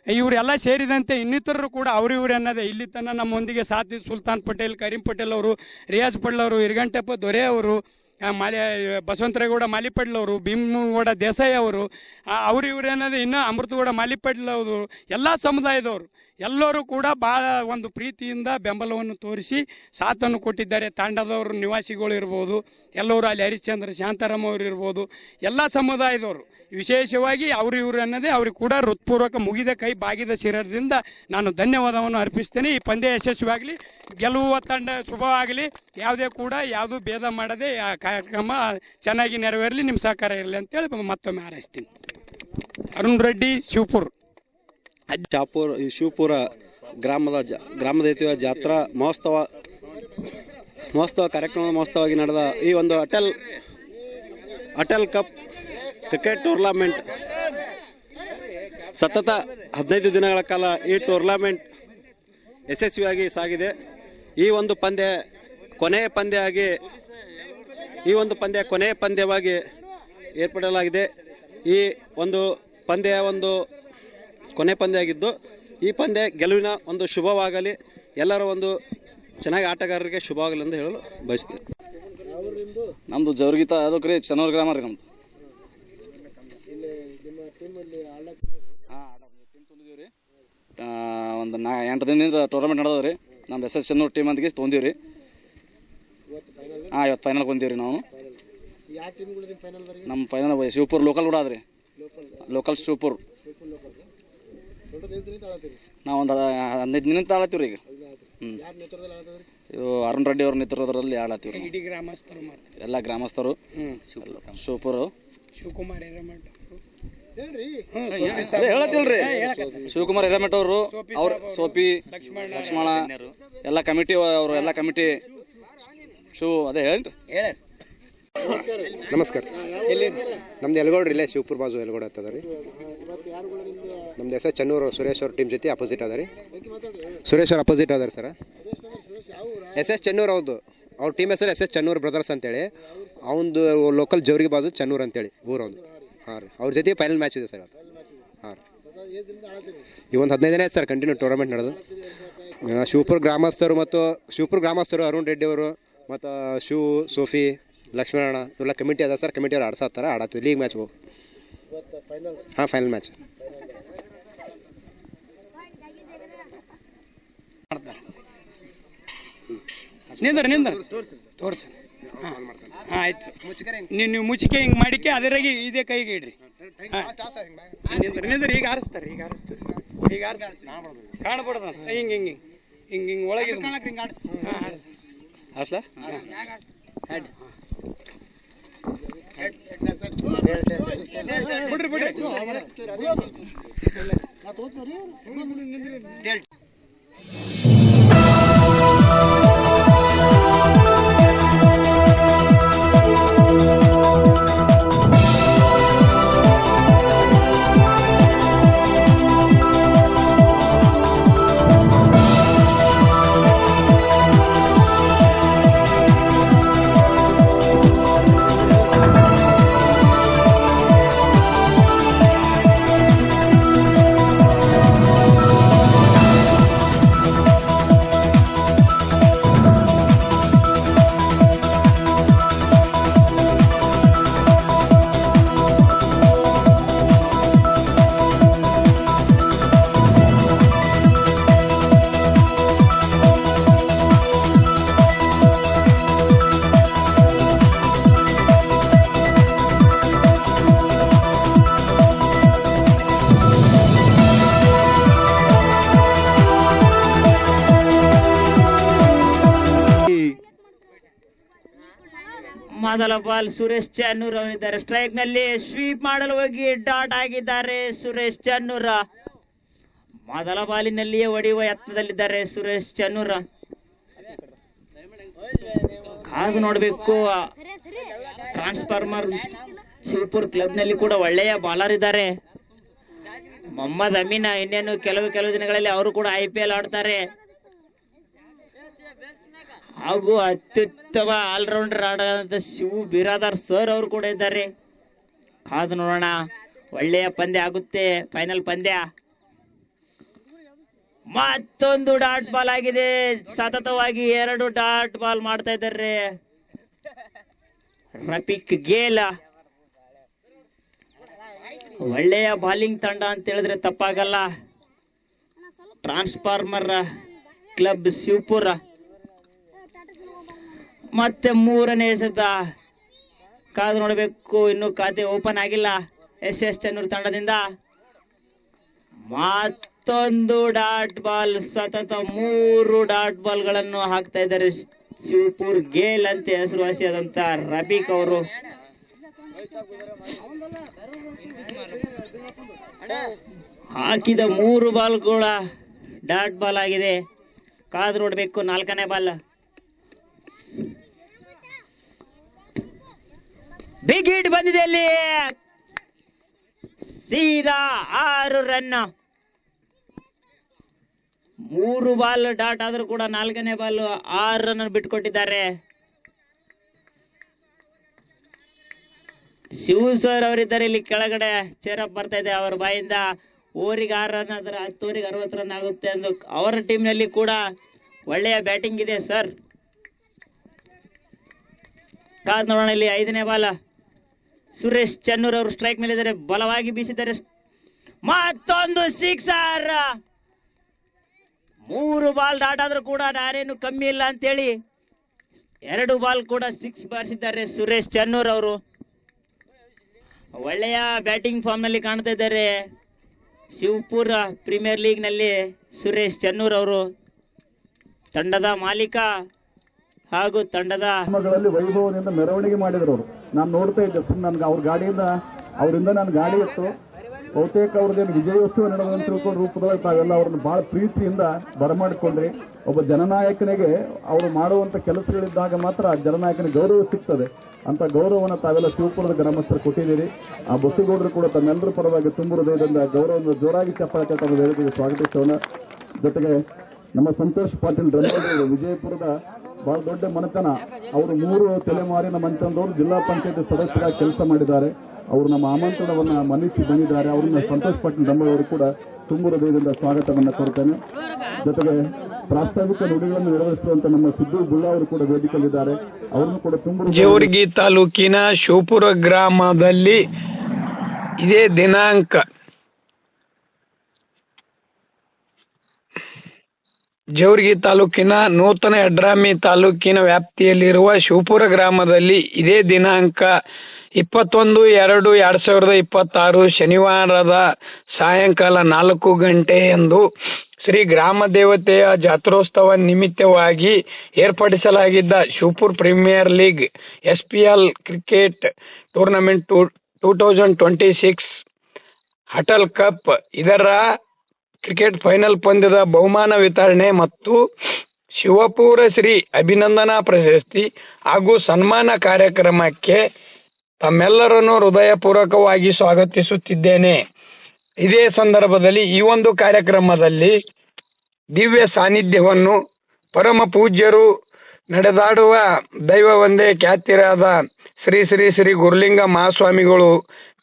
ಇವರೆಲ್ಲ ಸೇರಿದಂತೆ ಇನ್ನಿತರರು ಕೂಡ ಅವ್ರಿವ್ರು ಅನ್ನೋದೇ. ಇಲ್ಲಿ ತನಕ ನಮ್ಮೊಂದಿಗೆ ಸಾಥಿ ಸುಲ್ತಾನ್ ಪಟೇಲ್, ಕರೀಂ ಪಟೇಲ್ ಅವರು, ರಿಯಾಜ್ ಪಡ್ಲ್ ಅವರು, ಇರ್ಗಂಟೆಪ್ಪ ದೊರೆ ಅವರು, ಬಸವಂತರೇಗೌಡ ಮಾಲಿಪಡ್ಲ್ ಅವರು, ಭೀಮಗೌಡ ದೇಸಾಯಿ ಅವರು, ಅವ್ರಿವ್ರು ಅನ್ನೋದು ಇನ್ನೂ ಅಮೃತಗೌಡ ಮಾಲಿಪಡ್ಲ್ ಅವರು, ಎಲ್ಲ ಸಮುದಾಯದವರು ಎಲ್ಲರೂ ಕೂಡ ಭಾಳ ಒಂದು ಪ್ರೀತಿಯಿಂದ ಬೆಂಬಲವನ್ನು ತೋರಿಸಿ ಸಾಥನ್ನು ಕೊಟ್ಟಿದ್ದಾರೆ. ತಾಂಡದವರು ನಿವಾಸಿಗಳು ಇರ್ಬೋದು, ಎಲ್ಲರೂ ಅಲ್ಲಿ ಹರಿಶ್ಚಂದ್ರ ಶಾಂತಾರಾಮ್ ಅವರು ಇರ್ಬೋದು, ಎಲ್ಲ ಸಮುದಾಯದವರು ವಿಶೇಷವಾಗಿ ಇವರು ಅನ್ನೋದೇ ಅವ್ರಿಗೆ ಕೂಡ ಹೃತ್ಪೂರ್ವಕ ಮುಗಿದ ಕೈ ಬಾಗಿದ ಶಿರದಿಂದ ನಾನು ಧನ್ಯವಾದವನ್ನು ಅರ್ಪಿಸ್ತೇನೆ. ಈ ಪಂದ್ಯ ಯಶಸ್ವಿಯಾಗಲಿ, ಗೆಲುವ ತಂಡ ಶುಭವಾಗಲಿ, ಯಾವುದೇ ಕೂಡ ಯಾವುದೂ ಭೇದ ಮಾಡದೆ ಆ ಕಾರ್ಯಕ್ರಮ ಚೆನ್ನಾಗಿ ನೆರವೇರಲಿ, ನಿಮ್ಮ ಸಹಕಾರ ಇರಲಿ ಅಂತೇಳಿ ಮತ್ತೊಮ್ಮೆ ಹಾರೈಸ್ತೀನಿ. ಅರುಣ್ ರೆಡ್ಡಿ, ಶಿವಪುರ. ಶಿವಪುರ ಗ್ರಾಮದ ಜಾತ್ರಾ ಮಹೋತ್ಸವ ಕಾರ್ಯಕ್ರಮದ ಮಹೋತ್ಸವವಾಗಿ ನಡೆದ ಈ ಒಂದು ಅಟಲ್ ಕಪ್ ಕ್ರಿಕೆಟ್ ಟೂರ್ನಮೆಂಟ್ ಸತತ 15 ದಿನಗಳ ಕಾಲ ಈ ಟೂರ್ನಮೆಂಟ್ ಯಶಸ್ವಿಯಾಗಿ ಸಾಗಿದೆ. ಈ ಒಂದು ಪಂದ್ಯ ಕೊನೆಯ ಪಂದ್ಯವಾಗಿ ಏರ್ಪಡಲಾಗಿದೆ. ಈ ಒಂದು ಪಂದ್ಯ ಕೊನೆ ಪಂದ್ಯ ಆಗಿದ್ದು, ಈ ಪಂದ್ಯ ಗೆಲುವಿನ ಒಂದು ಶುಭವಾಗಲಿ, ಎಲ್ಲರ ಒಂದು ಚೆನ್ನಾಗಿ ಆಟಗಾರರಿಗೆ ಶುಭವಾಗಲಿ ಎಂದು ಹೇಳಲು ಬಯಸ್ತೇನೆ. ನಮ್ಮದು ಜವರ್ಗೀತ ಅದಕ್ಕೆ ರೀ ಚನ್ನೂರು ಗ್ರಾಮ ರೀ ನಮ್ಮದು. ಟೀಮ್ ತೊಂದಿದ್ದೀವಿ ರೀ. ಒಂದು 8 ದಿನದಿಂದ ಟೂರ್ನಮೆಂಟ್ ನಡೆದದ ರೀ. ನಮ್ಮ SS ಚನ್ನೂರು ಟೀಮ್ ಅಂತಿಗೆ ತೊಂದೀವಿ ರೀ. ಇವತ್ತು ಫೈನಲ್ ಬಂದೀವಿ ರೀ ನಾವು. ನಮ್ಮ ಫೈನಲ್ ಶಿವಪುರ ಲೋಕಲ್ ಕೂಡ ಅದ್ರಿ, ಲೋಕಲ್ ಶಿವಪುರ. ನಾವು ಒಂದು 15 ದಿನ ಆಳತ್ತೀವಿ ರೀ ಈಗ. ಇವು ಅರುಣ್ ರೆಡ್ಡಿ ಅವ್ರ ನೇತೃತ್ವದಲ್ಲಿ ಆಳತ್ತೀವಿ ರೀ. ಎಲ್ಲ ಗ್ರಾಮಸ್ಥರು ಶಿವಪುರ. ಅದೇ ಹೇಳತ್ತಿಲ್ರಿ, ಶಿವಕುಮಾರ್ ಹಿರೇಮಠ ಅವರು, ಸೋಪಿ ಲಕ್ಷ್ಮಣ, ಎಲ್ಲ ಕಮಿಟಿ ಅವರು, ಎಲ್ಲ ಕಮಿಟಿ ಅದೇ ಹೇಳ್ರಿ. ನಮಸ್ಕಾರ. ನಮ್ದು ಎಲ್ಗೋಡ್ರಿ, ಇಲ್ಲೇ ಶಿವಪುರ ಬಾಜು ಎಲ್ಗೋಡ್ ಆಗ್ತದ ರೀ. ನಮ್ದು SS ಚನ್ನೂರು ಸುರೇಶ್ ಅವ್ರ ಟೀಮ್ ಜೊತೆ ಅಪೋಸಿಟ್ ಅದ ರೀ. ಸುರೇಶ್ ಅವ್ರು ಅಪೋಸಿಟ್ ಅದಾರ ಸರ್. SS ಚನ್ನೂರು ಹೌದು, ಅವ್ರ ಟೀಮ್ ಹೆಸರು SS ಚನ್ನೂರು ಬ್ರದರ್ಸ್ ಅಂತೇಳಿ. ಅವನದು ಲೋಕಲ್ ಜವರಿಗೆ ಬಾಜು ಚನ್ನೂರು ಅಂತೇಳಿ ಊರವನು. ಹಾಂ ರೀ, ಅವ್ರ ಜೊತೆ ಫೈನಲ್ ಮ್ಯಾಚ್ ಇದೆ ಸರ್ ಅದು. ಹಾಂ ರೀ, ಈ ಒಂದು 15 ದಿನ ಆಯ್ತು ಸರ್ ಕಂಟಿನ್ಯೂ ಟೂರ್ನಮೆಂಟ್ ನಡೆದು. ಶಿವಪುರ ಗ್ರಾಮಸ್ಥರು ಅರುಣ್ ರೆಡ್ಡಿ ಅವರು ಮತ್ತು ಸೋಫಿ ಲಕ್ಷ್ಮಣ ಇವೆಲ್ಲ ಕಮಿಟಿ ಅದ ಸರ್. ಕಮಿಟಿ ಅವ್ರು ಆಡತ್ತೀವಿ ಲೀಗ್ ಮ್ಯಾಚ್. ಹಾಂ, ಫೈನಲ್ ಮ್ಯಾಚ್. ನಿಂದ್ರ ತೋರ್ಸಿ. ಹಾಂ ಆಯ್ತು. ನೀವು ಮುಚ್ಚಿಕೆ ಹಿಂಗೆ ಮಾಡಿಕೆ ಅದರಾಗೆ ಇದೇ ಕೈಗೆ ಇಡ್ರಿ. ಹಾಂ ನಿಂದ್ರ ಈಗ ಆರಿಸ್ತಾರೆ. ಈಗ ಕಾಣಬಾರ್ದು ಹಿಂಗೆ ಒಳಗೆ ಹಾಸ್ಲಾ ಬಿಡ್ರಿ. ಮೊದಲ ಬಾಲ್ ಸುರೇಶ್ ಚನ್ನೂರ್ ಅವರಿದ್ದಾರೆ. ಸ್ಟ್ರೈಕ್ ನಲ್ಲಿ ಸ್ವೀಪ್ ಮಾಡಲು ಹೋಗಿ ಡಾಟ್ ಆಗಿದ್ದಾರೆ ಸುರೇಶ್ ಚನ್ನೂರ. ಮೊದಲ ಬಾಲಿನಲ್ಲಿಯೇ ಹೊಡೆಯುವ ಯತ್ನದಲ್ಲಿದ್ದಾರೆ ಸುರೇಶ್ ಚನ್ನೂರ. ಕಾದು ನೋಡಬೇಕು. ಟ್ರಾನ್ಸ್ಫಾರ್ಮರ್ ಶಿವಪುರ್ ಕ್ಲಬ್ ನಲ್ಲಿ ಕೂಡ ಒಳ್ಳೆಯ ಬಾಲರ್ ಇದ್ದಾರೆ. ಮೊಹಮ್ಮದ್ ಅಮೀನ್ ಇನ್ನೇನು ಕೆಲವು ದಿನಗಳಲ್ಲಿ ಅವರು ಕೂಡ IPL ಆಡ್ತಾರೆ. ಹಾಗೂ ಅತ್ಯುತ್ತಮ ಆಲ್ರೌಂಡರ್ ಆಡೋದಂತ ಶಿವು ಬಿರಾದಾರ್ ಸರ್ ಅವರು ಕೂಡ ಇದ್ದಾರೆ. ಕಾದು ನೋಡೋಣ, ಒಳ್ಳೆಯ ಪಂದ್ಯ ಆಗುತ್ತೆ. ಫೈನಲ್ ಪಂದ್ಯ. ಮತ್ತೊಂದು ಡಾಟ್ ಬಾಲ್ ಆಗಿದೆ. ಸತತವಾಗಿ 2 ಡಾಟ್ ಬಾಲ್ ಮಾಡ್ತಾ ಇದ್ದಾರೆ ರಫೀಕ್ ಗೇಲ್. ಒಳ್ಳೆಯ ಬಾಲಿಂಗ್ ತಂಡ ಅಂತ ಹೇಳಿದ್ರೆ ತಪ್ಪಾಗಲ್ಲ. Transformer club Shivapura. ಮತ್ತೆ 3ನೇ ಎಸೆತ. ಕಾದು ನೋಡಬೇಕು, ಇನ್ನು ಖಾತೆ ಓಪನ್ ಆಗಿಲ್ಲ SS ಚನ್ನೂರ್ ತಂಡದಿಂದ. ಮತ್ತೊಂದು ಡಾಟ್ ಬಾಲ್. ಸತತ 3 ಡಾಟ್ ಬಾಲ್ ಗಳನ್ನು ಹಾಕ್ತಾ ಇದ್ದಾರೆ ಶಿವಪುರ್ ಗೇಲ್ ಅಂತ ಹೆಸರುವಾಸಿಯಾದಂತ ರಫೀಕ್ ಅವರು. ಹಾಕಿದ 3 ಬಾಲ್ಗಳ ಡಾಟ್ ಬಾಲ್ ಆಗಿದೆ. ಕಾದು ನೋಡಬೇಕು 4ನೇ ಬಾಲ್. ಬಿಗ್ ಹಿಟ್ ಬಂದಿದೆ ಅಲ್ಲಿ. ಸೀದಾ 6 ರನ್. 3 ಬಾಲ್ ಡಾಟ್ ಆದ್ರೂ ಕೂಡ 4ನೇ ಬಾಲ್ 6 ರನ್ ಬಿಟ್ಕೊಟ್ಟಿದ್ದಾರೆ. ಶಿವು ಸರ್ ಅವರಿದ್ದಾರೆ ಇಲ್ಲಿ ಕೆಳಗಡೆ. ಚೇರಪ್ ಬರ್ತಾ ಇದೆ ಅವರ ಬಾಯಿಂದ. ಓವರಿಗೆ 6 ರನ್ ಆದ್ರೆ 10 ಓವರಿಗೆ 60 ರನ್ ಆಗುತ್ತೆ ಎಂದು ಅವರ ಟೀಮ್ ನಲ್ಲಿ ಕೂಡ ಒಳ್ಳೆಯ ಬ್ಯಾಟಿಂಗ್ ಇದೆ ಸರ್. ಕಾದ್ ನೋಡೋಣ. ಇಲ್ಲಿ 5ನೇ ಬಾಲ್. ಸುರೇಶ್ ಚನ್ನೂರ್ ಅವರು ಸ್ಟ್ರೈಕ್ ಮೇಲೆ ಇದ್ದಾರೆ. ಬಲವಾಗಿ ಬೀಸಿದ್ದಾರೆ. ಮತ್ತೊಂದು 6. 3 ಬಾಲ್ ಡಾಟ್ ಆದ್ರೂ ಕೂಡ ನಾನೇನು ಕಮ್ಮಿ ಇಲ್ಲ ಅಂತೇಳಿ 2 ಬಾಲ್ ಕೂಡ 6 ಬಾರಿಸಿದ್ದಾರೆ ಸುರೇಶ್ ಚನ್ನೂರ್ ಅವರು. ಒಳ್ಳೆಯ ಬ್ಯಾಟಿಂಗ್ ಫಾರ್ಮ್ ನಲ್ಲಿ ಕಾಣ್ತಾ ಇದ್ದಾರೆ ಶಿವಪುರ ಪ್ರೀಮಿಯರ್ ಲೀಗ್ ನಲ್ಲಿ ಸುರೇಶ್ ಚನ್ನೂರ್ ಅವರು. ತಂಡದ ಮಾಲೀಕ ಹಾಗೂ ತಂಡದ ವೈಭವದಿಂದ ಮೆರವಣಿಗೆ ಮಾಡಿದ್ರು ಅವರು. ನಾನು ನೋಡ್ತಾ ಇದ್ದೆ ಸುಮ್ಮನೆ. ನನ್ಗೆ ಅವ್ರ ಗಾಡಿಯಿಂದ ಅವರಿಂದ ನಾನು ಗಾಡಿ ಇತ್ತು. ಬಹುತೇಕ ಅವ್ರದ್ದೇನು ವಿಜಯೋತ್ಸವ ನಡೆದಂತ ತಿಳ್ಕೊಂಡು ರೂಪದೊಳಗೆ ತಾವೆಲ್ಲ ಅವ್ರನ್ನ ಬಹಳ ಪ್ರೀತಿಯಿಂದ ಬರಮಾಡಿಕೊಂಡ್ರಿ. ಒಬ್ಬ ಜನನಾಯಕನಿಗೆ ಅವರು ಮಾಡುವಂತ ಕೆಲಸಗಳಿದ್ದಾಗ ಮಾತ್ರ ಜನನಾಯಕನ ಗೌರವ ಸಿಗ್ತದೆ. ಅಂತ ಗೌರವವನ್ನು ತಾವೆಲ್ಲ ಶಿವಪುರದ ಗ್ರಾಮಸ್ಥರು ಕೊಟ್ಟಿದ್ದೀರಿ. ಆ ಬಸವಗೌಡರು ಕೂಡ ತಮ್ಮೆಲ್ಲರ ಪರವಾಗಿ ತುಂಬ ಹೃದಯದಿಂದ ಗೌರವವನ್ನು ಜೋರಾಗಿ ಚಪ್ಪಾಳೆ ತಮ್ಮ ವೇದಿಕೆಗೆ ಸ್ವಾಗತಿಸೋಣ. ಜೊತೆಗೆ ನಮ್ಮ ಸಂತೋಷ್ ಪಾಟೀಲ್ ರಂಗೇಗೌಡರು ವಿಜಯಪುರದ ಬಹಳ ದೊಡ್ಡ ಮನೆತನ. ಅವರು 3 ತಲೆಮಾರಿನ ಮನೆತನದವರು ಜಿಲ್ಲಾ ಪಂಚಾಯತ್ ಸದಸ್ಯರಾಗಿ ಕೆಲಸ ಮಾಡಿದ್ದಾರೆ. ಅವರು ನಮ್ಮ ಆಮಂತ್ರಣವನ್ನು ಮನ್ನಿಸಿ ಬಂದಿದ್ದಾರೆ. ಅವ್ರನ್ನ ಸಂತೋಷ್ ಪಾಟೀಲ್ ರಂಗೇಗೌಡರು ಕೂಡ ತುಂಬ ಹೃದಯದಿಂದ ಸ್ವಾಗತವನ್ನು ಕೊಡ್ತೇನೆ. ಜೊತೆಗೆ ಪ್ರಾಸ್ತಾವಿಕ ನುಡಿಗಳನ್ನು ನಿರ್ವಹಿಸುವಂತ ನಮ್ಮ ಸಿದ್ದು ಬುಳ್ಳ ಅವರು ಕೂಡ ವೇದಿಕೆಯಲ್ಲಿದ್ದಾರೆ. ಅವರನ್ನು ಕೂಡ ತುಂಬ. ಜೇವರ್ಗಿ ತಾಲೂಕಿನ ಶಿವಪುರ ಗ್ರಾಮದಲ್ಲಿ ಇದೇ ದಿನಾಂಕ ಜೇವರ್ಗಿ ತಾಲೂಕಿನ ನೂತನ ಯಡ್ರಾಮಿ ತಾಲೂಕಿನ ವ್ಯಾಪ್ತಿಯಲ್ಲಿರುವ ಶಿವಪುರ ಗ್ರಾಮದಲ್ಲಿ ಇದೇ ದಿನಾಂಕ 21/2/2026 ಶನಿವಾರದ ಸಾಯಂಕಾಲ 4 ಗಂಟೆಯಂದು ಶ್ರೀ ಗ್ರಾಮ ದೇವತೆಯ ಜಾತ್ರೋತ್ಸವ ನಿಮಿತ್ತವಾಗಿ ಏರ್ಪಡಿಸಲಾಗಿದ್ದ Shivapur premier league SPL cricket tournament 2026 Atal cup ಇದರ ಕ್ರಿಕೆಟ್ ಫೈನಲ್ ಪಂದ್ಯದ ಬಹುಮಾನ ವಿತರಣೆ ಮತ್ತು ಶಿವಪುರ ಶ್ರೀ ಅಭಿನಂದನಾ ಪ್ರಶಸ್ತಿ ಹಾಗೂ ಸನ್ಮಾನ ಕಾರ್ಯಕ್ರಮಕ್ಕೆ ತಮ್ಮೆಲ್ಲರನ್ನು ಹೃದಯಪೂರ್ವಕವಾಗಿ ಸ್ವಾಗತಿಸುತ್ತಿದ್ದೇನೆ. ಇದೇ ಸಂದರ್ಭದಲ್ಲಿ ಈ ಒಂದು ಕಾರ್ಯಕ್ರಮದಲ್ಲಿ ದಿವ್ಯ ಸಾನ್ನಿಧ್ಯವನ್ನು ಪರಮ ಪೂಜ್ಯರು ನಡೆದಾಡುವ ದೈವ ಒಂದೇ ಖ್ಯಾತಿರಾದ ಶ್ರೀ ಶ್ರೀ ಶ್ರೀ ಗುರುಲಿಂಗ ಮಹಾಸ್ವಾಮಿಗಳು,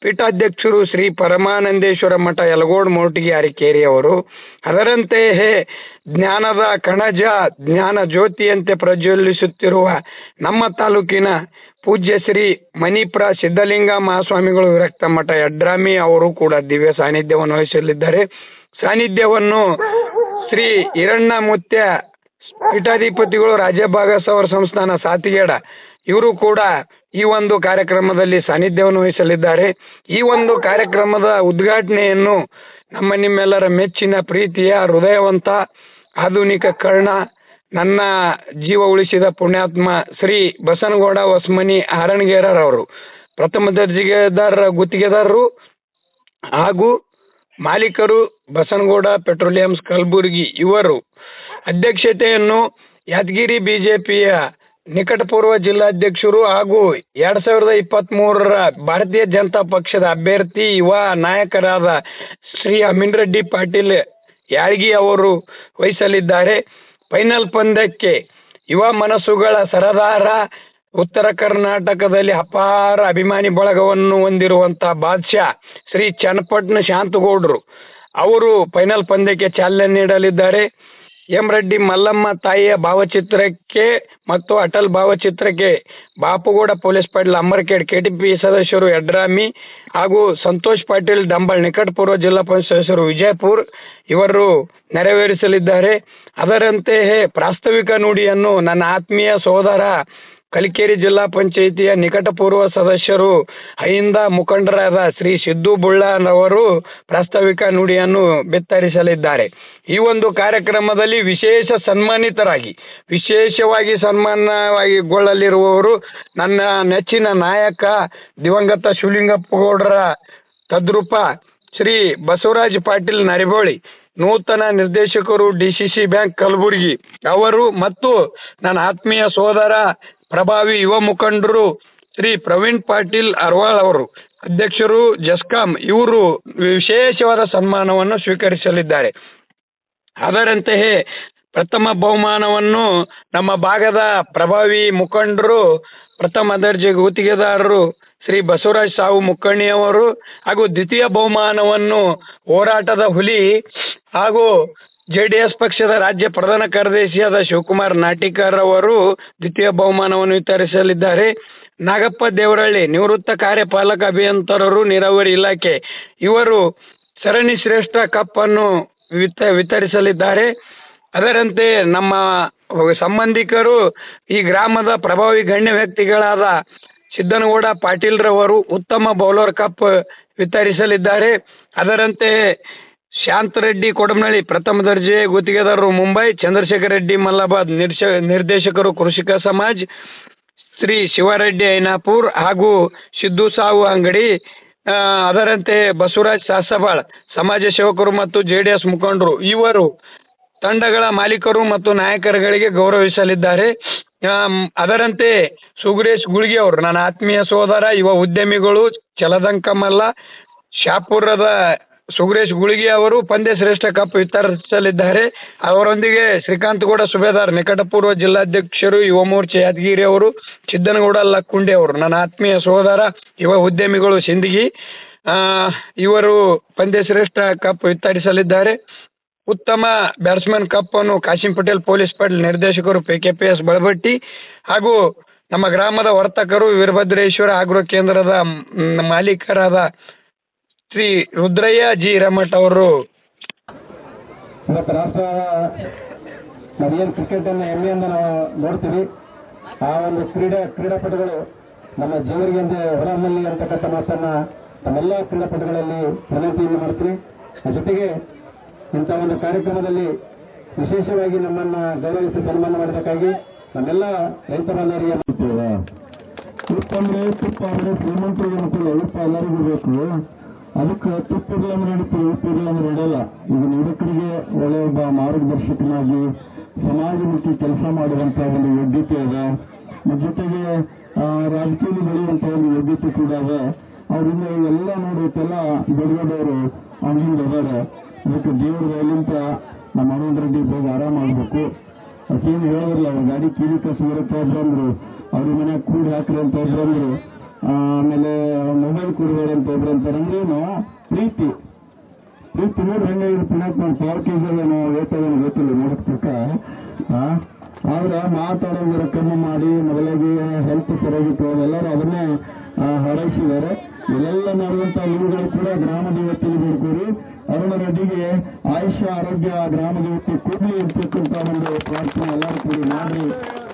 ಪೀಠಾಧ್ಯಕ್ಷರು ಶ್ರೀ ಪರಮಾನಂದೇಶ್ವರ ಮಠ ಯಲಗೋಡ್ ಮೋಟಿಗೆ ಅರಕೇರಿಯವರು, ಅದರಂತೆಯೇ ಜ್ಞಾನದ ಕಣಜ ಜ್ಞಾನ ಜ್ಯೋತಿಯಂತೆ ಪ್ರಜ್ವಲಿಸುತ್ತಿರುವ ನಮ್ಮ ತಾಲೂಕಿನ ಪೂಜ್ಯ ಶ್ರೀ ಮಣಿಪ್ರ ಸಿದ್ಧಲಿಂಗ ಮಹಾಸ್ವಾಮಿಗಳು ವಿರಕ್ತ ಮಠ ಯಡ್ರಾಮಿ ಅವರು ಕೂಡ ದಿವ್ಯ ಸಾನ್ನಿಧ್ಯವನ್ನು ವಹಿಸಲಿದ್ದಾರೆ. ಸಾನ್ನಿಧ್ಯವನ್ನು ಶ್ರೀ ಹಿರಣ್ಣ ಮುತ್ಯ ಪೀಠಾಧಿಪತಿಗಳು ರಾಜಭಾಗಸವರ ಸಂಸ್ಥಾನ ಸಾತಿಗೇಡ ಇವರು ಕೂಡ ಈ ಒಂದು ಕಾರ್ಯಕ್ರಮದಲ್ಲಿ ಸಾನ್ನಿಧ್ಯವನ್ನು ವಹಿಸಲಿದ್ದಾರೆ. ಈ ಒಂದು ಕಾರ್ಯಕ್ರಮದ ಉದ್ಘಾಟನೆಯನ್ನು ನಿಮ್ಮೆಲ್ಲರ ಮೆಚ್ಚಿನ ಪ್ರೀತಿಯ ಹೃದಯವಂತ ಆಧುನಿಕ ಕರ್ಣ ನನ್ನ ಜೀವ ಉಳಿಸಿದ ಪುಣ್ಯಾತ್ಮ ಶ್ರೀ ಬಸನಗೌಡ ಹೊಸಮನಿ ಹಾರಣಗೇರರವರು, ಪ್ರಥಮ ದರ್ಜೆದಾರರ ಗುತ್ತಿಗೆದಾರರು ಹಾಗೂ ಮಾಲೀಕರು ಬಸನಗೌಡ ಪೆಟ್ರೋಲಿಯಂಸ್ ಕಲಬುರಗಿ ಇವರು ಅಧ್ಯಕ್ಷತೆಯನ್ನು ಯಾದಗಿರಿ ಬಿಜೆಪಿಯ ನಿಕಟಪೂರ್ವ ಜಿಲ್ಲಾಧ್ಯಕ್ಷರು ಹಾಗೂ 2023ರ ಭಾರತೀಯ ಜನತಾ ಪಕ್ಷದ ಅಭ್ಯರ್ಥಿ ಯುವ ನಾಯಕರಾದ ಶ್ರೀ ಅಮೀನ್ ರೆಡ್ಡಿ ಪಾಟೀಲ್ ಯಾಳಗಿ ಅವರು ವಹಿಸಲಿದ್ದಾರೆ. ಫೈನಲ್ ಪಂದ್ಯಕ್ಕೆ ಯುವ ಮನಸ್ಸುಗಳ ಸರದಾರ, ಉತ್ತರ ಕರ್ನಾಟಕದಲ್ಲಿ ಅಪಾರ ಅಭಿಮಾನಿ ಬಳಗವನ್ನು ಹೊಂದಿರುವಂತಹ ಬಾದ್ಶಾ ಶ್ರೀ ಚನ್ನಪಟ್ಟಣ ಶಾಂತಗೌಡರು ಅವರು ಫೈನಲ್ ಪಂದ್ಯಕ್ಕೆ ಚಾಲನೆ ನೀಡಲಿದ್ದಾರೆ. ಎಂ ರೆಡ್ಡಿ ಮಲ್ಲಮ್ಮ ತಾಯಿಯ ಭಾವಚಿತ್ರಕ್ಕೆ ಮತ್ತು ಅಟಲ್ ಭಾವಚಿತ್ರಕ್ಕೆ ಬಾಪುಗೌಡ ಪೊಲೀಸ್ ಪಾಟೀಲ್ ಅಮರ್ಕೇಡ್ KTP ಸದಸ್ಯರು ಯಡ್ರಾಮಿ ಹಾಗೂ ಸಂತೋಷ್ ಪಾಟೀಲ್ ಡಂಬಾಳ್ ನಿಕಟಪೂರ್ವ ಜಿಲ್ಲಾ ಪಂಚಾಯತ್ ಸದಸ್ಯರು ವಿಜಯಪುರ್ ಇವರು ನೆರವೇರಿಸಲಿದ್ದಾರೆ. ಅದರಂತೆಯೇ ಪ್ರಾಸ್ತಾವಿಕ ನುಡಿಯನ್ನು ನನ್ನ ಆತ್ಮೀಯ ಸೋದರ ಕಲಿಕೇರಿ ಜಿಲ್ಲಾ ಪಂಚಾಯಿತಿಯ ನಿಕಟಪೂರ್ವ ಸದಸ್ಯರು ಅಹಿಂದ ಮುಖಂಡರಾದ ಶ್ರೀ ಸಿದ್ದು ಬುಳ್ಳನವರು ಪ್ರಾಸ್ತಾವಿಕ ನುಡಿಯನ್ನು ಬಿತ್ತರಿಸಲಿದ್ದಾರೆ. ಈ ಒಂದು ಕಾರ್ಯಕ್ರಮದಲ್ಲಿ ವಿಶೇಷ ಸನ್ಮಾನಿತರಾಗಿ ವಿಶೇಷವಾಗಿ ಸನ್ಮಾನವಾಗಿಗೊಳ್ಳಲಿರುವವರು ನನ್ನ ನೆಚ್ಚಿನ ನಾಯಕ ದಿವಂಗತ ಶಿವಲಿಂಗಪ್ಪಗೌಡರ ತದ್ರೂಪ ಶ್ರೀ ಬಸವರಾಜ್ ಪಾಟೀಲ್ ನರಿಬೋಳಿ, ನೂತನ ನಿರ್ದೇಶಕರು DCC ಬ್ಯಾಂಕ್ ಕಲಬುರಗಿ ಅವರು ಮತ್ತು ನನ್ನ ಆತ್ಮೀಯ ಸೋದರ ಪ್ರಭಾವಿ ಯುವ ಮುಖಂಡರು ಶ್ರೀ ಪ್ರವೀಣ್ ಪಾಟೀಲ್ ಅರ್ವಾಳ್ ಅವರು, ಅಧ್ಯಕ್ಷರು ಜಸ್ಕಾಂ ಇವರು ವಿಶೇಷವಾದ ಸನ್ಮಾನವನ್ನು ಸ್ವೀಕರಿಸಲಿದ್ದಾರೆ. ಅದರಂತೆಯೇ ಪ್ರಥಮ ಬಹುಮಾನವನ್ನು ನಮ್ಮ ಭಾಗದ ಪ್ರಭಾವಿ ಮುಖಂಡರು, ಪ್ರಥಮ ದರ್ಜೆ ಗುತ್ತಿಗೆದಾರರು ಶ್ರೀ ಬಸವರಾಜ್ ಸಾವು ಮುಕ್ಕಣಿಯವರು ಹಾಗೂ ದ್ವಿತೀಯ ಬಹುಮಾನವನ್ನು ಹೋರಾಟದ ಹುಲಿ ಹಾಗೂ JDS ಪಕ್ಷದ ರಾಜ್ಯ ಪ್ರಧಾನ ಕಾರ್ಯದರ್ಶಿಯಾದ ಶಿವಕುಮಾರ್ ನಾಟಿಕರ್ ಅವರು ದ್ವಿತೀಯ ಬಹುಮಾನವನ್ನು ವಿತರಿಸಲಿದ್ದಾರೆ. ನಾಗಪ್ಪ ದೇವರಹಳ್ಳಿ ನಿವೃತ್ತ ಕಾರ್ಯಪಾಲಕ ಅಭಿಯಂತರರು ನೀರಾವರಿ ಇಲಾಖೆ ಇವರು ಸರಣಿ ಶ್ರೇಷ್ಠ ಕಪ್ ಅನ್ನು ವಿತರಿಸಲಿದ್ದಾರೆ. ಅದರಂತೆ ನಮ್ಮ ಸಂಬಂಧಿಕರು ಈ ಗ್ರಾಮದ ಪ್ರಭಾವಿ ಗಣ್ಯ ವ್ಯಕ್ತಿಗಳಾದ ಸಿದ್ದನಗೌಡ ಪಾಟೀಲ್ರವರು ಉತ್ತಮ ಬೌಲರ್ ಕಪ್ ವಿತರಿಸಲಿದ್ದಾರೆ. ಅದರಂತೆ ಶಾಂತರೆಡ್ಡಿ ಕೊಡಮನಹಳ್ಳಿ ಪ್ರಥಮ ದರ್ಜೆ ಗುತ್ತಿಗೆದಾರರು ಮುಂಬೈ, ಚಂದ್ರಶೇಖರ್ ರೆಡ್ಡಿ ಮಲ್ಲಾಬಾದ್ ನಿರ್ದೇಶಕರು ಕೃಷಿಕ ಸಮಾಜ್, ಶ್ರೀ ಶಿವರೆಡ್ಡಿ ಐನಾಪುರ್ ಹಾಗೂ ಸಿದ್ದು ಸಾವು ಅಂಗಡಿ, ಅದರಂತೆ ಬಸವರಾಜ್ ಸಾಸಬಾಳ್ ಸಮಾಜ ಸೇವಕರು ಮತ್ತು JDS ಮುಖಂಡರು ಇವರು ತಂಡಗಳ ಮಾಲೀಕರು ಮತ್ತು ನಾಯಕರುಗಳಿಗೆ ಗೌರವಿಸಲಿದ್ದಾರೆ. ಅದರಂತೆ ಸುಗುರೇಶ್ ಗುಳ್ಗಿ ಅವರು ನನ್ನ ಆತ್ಮೀಯ ಸೋದರ ಯುವ ಉದ್ಯಮಿಗಳು ಚಲದಂಕಮಲ್ಲ ಶಾಪುರದ ಸುಗುರೇಶ್ ಗುಳ್ಗಿ ಅವರು ಪಂದ್ಯ ಶ್ರೇಷ್ಠ ಕಪ್ ವಿತರಿಸಲಿದ್ದಾರೆ. ಅವರೊಂದಿಗೆ ಶ್ರೀಕಾಂತಗೌಡ ಸುಬೇದಾರ್ ನಿಕಟಪೂರ್ವ ಜಿಲ್ಲಾಧ್ಯಕ್ಷರು ಯುವ ಮೋರ್ಚೆ ಯಾದಗಿರಿ ಅವರು, ಸಿದ್ದನಗೌಡ ಲಕ್ಕುಂಡಿ ಅವರು ನನ್ನ ಆತ್ಮೀಯ ಸೋದರ ಯುವ ಉದ್ಯಮಿಗಳು ಸಿಂದಗಿ ಇವರು ಪಂದ್ಯ ಶ್ರೇಷ್ಠ ಕಪ್ ವಿತರಿಸಲಿದ್ದಾರೆ. ಉತ್ತಮ ಬ್ಯಾಟ್ಸ್ಮನ್ ಕಪ್ ಅನ್ನು ಕಾಶಿಂ ಪಟೇಲ್ ಪೊಲೀಸ್ ಪಾಟೀಲ್ ನಿರ್ದೇಶಕರು PKPS ಬಳಬಟ್ಟಿ ಹಾಗೂ ನಮ್ಮ ಗ್ರಾಮದ ವರ್ತಕರು ವೀರಭದ್ರೇಶ್ವರ ಆಗ್ರೋ ಕೇಂದ್ರದ ಮಾಲೀಕರಾದ ಶ್ರೀ ರುದ್ರಯ್ಯ ಜಿ ಹಿರೇಮಠ ಅವರು. ಇವತ್ತು ರಾಷ್ಟ್ರ ನಾವೇನು ಕ್ರಿಕೆಟನ್ನು ಹೆಮ್ಮೆಯಿಂದ ನಾವು ನೋಡ್ತೀವಿ. ಆ ಒಂದು ಕ್ರೀಡಾಪಟುಗಳು ನಮ್ಮ ಜೀವರಿಗೆ ಹೊರಮಲ್ಲಿ ಅಂತಕ್ಕಂಥ ಮಾತನ್ನ ನಮ್ಮೆಲ್ಲ ಕ್ರೀಡಾಪಟುಗಳಲ್ಲಿ ವಿನಂತಿಯನ್ನು ಮಾಡ್ತೀನಿ. ಜೊತೆಗೆ ಇಂಥ ಒಂದು ಕಾರ್ಯಕ್ರಮದಲ್ಲಿ ವಿಶೇಷವಾಗಿ ನಮ್ಮನ್ನ ಗೌರವಿಸಿ ಸನ್ಮಾನ ಮಾಡೋದಕ್ಕಾಗಿ ನಮ್ಮೆಲ್ಲ ರೈತ ಬಾಂಧವರಿಗೆ ತುಪ್ಪ ಅಂದ್ರೆ ಶ್ರೀಮಂತರಿಗೆ ಅನುಕೂಲ, ಉಪ್ಪ ಎಲ್ಲರಿಗೂ ಬೇಕು. ಅದಕ್ಕೆ ತುಪ್ಪಿರಲ್ಲ ನಡೀತೀವಿ, ಉಪ್ಪಿರಲ್ಲ ನಡೆಯಲ್ಲ. ಈಗ ಯುವಕರಿಗೆ ಒಳ್ಳೆ ಒಬ್ಬ ಮಾರ್ಗದರ್ಶಕನಾಗಿ ಸಮಾಜಮುಖಿ ಕೆಲಸ ಮಾಡುವಂತ ಒಂದು ಯೋಗ್ಯತೆ ಇದೆ. ಜೊತೆಗೆ ರಾಜಕೀಯದಲ್ಲಿ ಬೆಳೆಯುವಂತ ಒಂದು ಯೋಗ್ಯತೆ ಕೂಡ ಇದೆ. ಅವರಿಂದ ಎಲ್ಲ ನೋಡೋಕೆಲ್ಲ ದೊಡ್ಡ ದೊಡ್ಡವರು ಅವನಿಂದ ಇದ್ದಾರೆ. ಅದಕ್ಕೆ ದೇವರ ದಯಲಿಂತ ನಮ್ಮ ಅರುಣ್ ರೆಡ್ಡಿ ಬೇಗ ಆರಾಮಾಗಬೇಕು. ಅದೇನು ಹೇಳಿದ್ರಲ್ಲ, ಅವ್ರ ಗಾಡಿ ಕೀಲಿ ಕಸು ಬರುತ್ತೆ ಅಂದ್ರು, ಅವ್ರ ಮನೆಯಾಗ ಕೂಡಿ ಹಾಕ್ರಿ ಅಂತ ಇದ್ರಂದ್ರು, ಆಮೇಲೆ ಮೊಬೈಲ್ ಕೂಡಬೇಡಿ ಅಂತ ಇದ್ರು ಅಂತಾರಂದ್ರೇನು ಪ್ರೀತಿ ನೋಡಿ ಹೆಂಗಾಗಿರೋ ಪುಣ್ಯಕ್ಕೆ ನಾನು ಪಾವ್ ಕೆಜಿ ವೇತನ ಗೊತ್ತಿಲ್ಲ ನೋಡೋದಕ್ಕ. ಆದ್ರೆ ಮಾತಾಡೋದ್ರ ಕಮ್ಮಿ ಮಾಡಿ ಮೊದಲಾಗಿ ಹೆಲ್ತ್ ಸರಿಯಾಗಿತ್ತು, ಎಲ್ಲರೂ ಅದನ್ನೇ ಹಾರೈಸಿದ್ದಾರೆ. ಇಲ್ಲೆಲ್ಲ ಮಾಡುವಂತ ಇವುಗಳು ಕೂಡ ಗ್ರಾಮ ದೇವತೆಗೆ ಬೇಡ್ಕೋರಿ. ಅರುಣ ರೆಡ್ಡಿಗೆ ಆಯುಷ್ಯ ಆರೋಗ್ಯ ಗ್ರಾಮ ದೇವತೆ ಕೊಡ್ಲಿ ಅಂತಕ್ಕಂಥ ಒಂದು ಪ್ರಾರ್ಥನೆ ಎಲ್ಲರೂ ಕೂಡಿ ಮಾಡಿ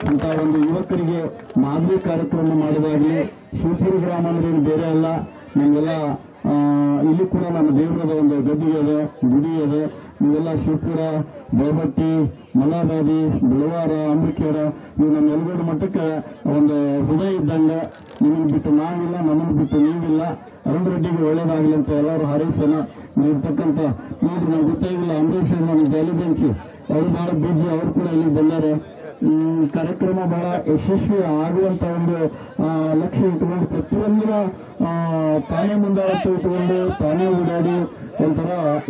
ಅಂತ ಒಂದು ಯುವಕರಿಗೆ ಮಾದರಿ ಕಾರ್ಯಕ್ರಮ ಮಾಡಿದಾಗಲಿ. ಶಿವಪುರ ಗ್ರಾಮ ಅಂದ್ರೆ ಬೇರೆ ಅಲ್ಲ, ನಿಮ್ಗೆಲ್ಲ ಇಲ್ಲಿ ಕೂಡ ನಮ್ಮ ದೇವರದ ಒಂದು ಗದ್ದಿಗೆ ಇದೆ, ಗುಡಿ ಇದೆ. ನೀವೆಲ್ಲ ಶಿವಪುರ, ಬೋಬಟ್ಟಿ, ಮಲಾಬಾದಿ, ಬಿಳವಾರ, ಅಂಬಿಕೆರ ಇವು ನಮ್ಮ ಯಲಗೋಡು ಮಟ್ಟಕ್ಕೆ ಒಂದು ಹೃದಯ ಇದ್ದಂಗ. ನಿಮ್ಮನ್ನು ಬಿಟ್ಟು ನಾವಿಲ್ಲ, ನಮ್ಮನ್ನು ಬಿಟ್ಟು ನೀವಿಲ್ಲ. ಅರುಣ್ ರೆಡ್ಡಿಗೆ ಒಳ್ಳೇದಾಗಲಿ ಅಂತ ಎಲ್ಲರೂ ಹಾರೈಸೋಣ. ನೀರ್ತಕ್ಕಂಥ ನೋಡ್ರಿ, ನಾವು ಗೊತ್ತಾಗಿಲ್ಲ, ಅಂಬರೀಷ್ ನಮ್ಮ ಜಾಲಿ ಬೆಂಚಿ ಅವರು ಬಹಳ ಬಿಜಿ, ಅವರು ಕೂಡ ಇಲ್ಲಿಗೆ ಬಂದಾರೆ. ಕಾರ್ಯಕ್ರಮ ಬಹಳ ಯಶಸ್ವಿ ಆಗುವಂತ ಒಂದು ಲಕ್ಷ್ಯ ಇಟ್ಕೊಂಡು ಪ್ರತಿಯೊಂದಿನ ತಾನೇ ಮುಂದಾಳತ್ವ ಇಟ್ಕೊಂಡು ತಾನೇ ಓಡಾಡಿ ಒಂಥರ